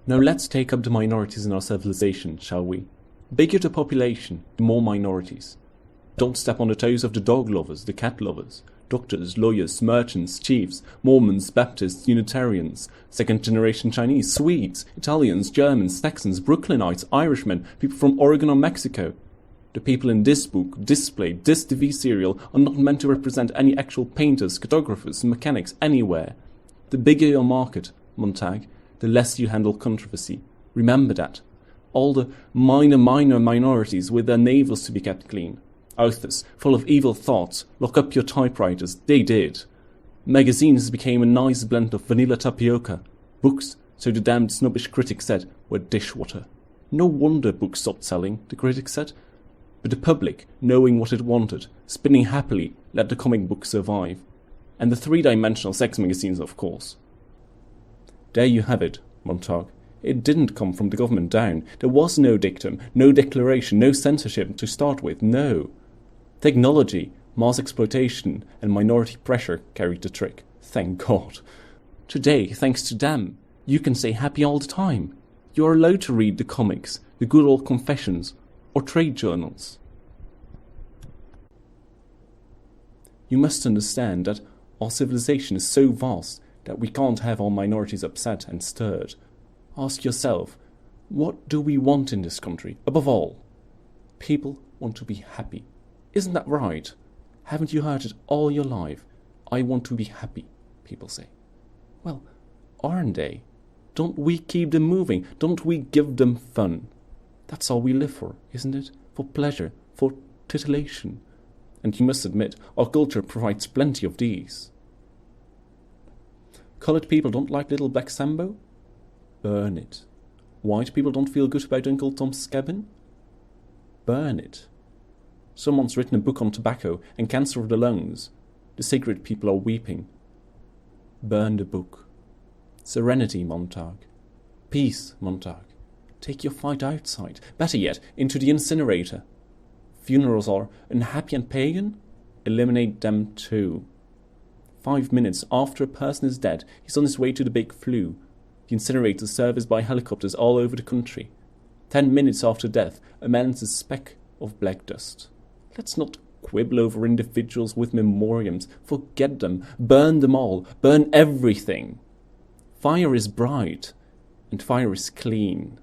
Now let's take up the minorities in our civilization, shall we? Bigger the population, the more minorities. Don't step on the toes of the dog lovers, the cat lovers, doctors, lawyers, merchants, chiefs, Mormons, Baptists, Unitarians, second-generation Chinese, Swedes, Italians, Germans, Texans, Brooklynites, Irishmen, people from Oregon or Mexico. The people in this book, this play, this TV serial are not meant to represent any actual painters, cartographers, mechanics, anywhere. The bigger your market, Montag, the less you handle controversy. Remember that. All the minor minorities with their navels to be kept clean. Authors, full of evil thoughts, lock up your typewriters. They did. Magazines became a nice blend of vanilla tapioca. Books, so the damned snobbish critics said, were dishwater. No wonder books stopped selling, the critics said. But the public, knowing what it wanted, spinning happily, let the comic book survive. And the three-dimensional sex magazines, of course. There you have it, Montag. It didn't come from the government down. There was no dictum, no declaration, no censorship to start with, no. Technology, mass exploitation, and minority pressure carried the trick. Thank God. Today, thanks to them, you can say happy all the time. You are allowed to read the comics, the good old confessions, or trade journals. You must understand that our civilization is so vast that we can't have our minorities upset and stirred. Ask yourself, what do we want in this country? Above all, people want to be happy. Isn't that right? Haven't you heard it all your life? I want to be happy, people say. Well, aren't they? Don't we keep them moving? Don't we give them fun? That's all we live for, isn't it? For pleasure, for titillation. And you must admit, our culture provides plenty of these. Coloured people don't like Little Black Sambo? Burn it. White people don't feel good about Uncle Tom's Cabin? Burn it. Someone's written a book on tobacco and cancer of the lungs. The sacred people are weeping. Burn the book. Serenity, Montag. Peace, Montag. Take your fight outside. Better yet, into the incinerator. Funerals are unhappy and pagan? Eliminate them too. 5 minutes after a person is dead, he's on his way to the big flu. The incinerators serviced by helicopters all over the country. 10 minutes after death, a man's a speck of black dust. Let's not quibble over individuals with memoriams. Forget them. Burn them all. Burn everything. Fire is bright, and fire is clean.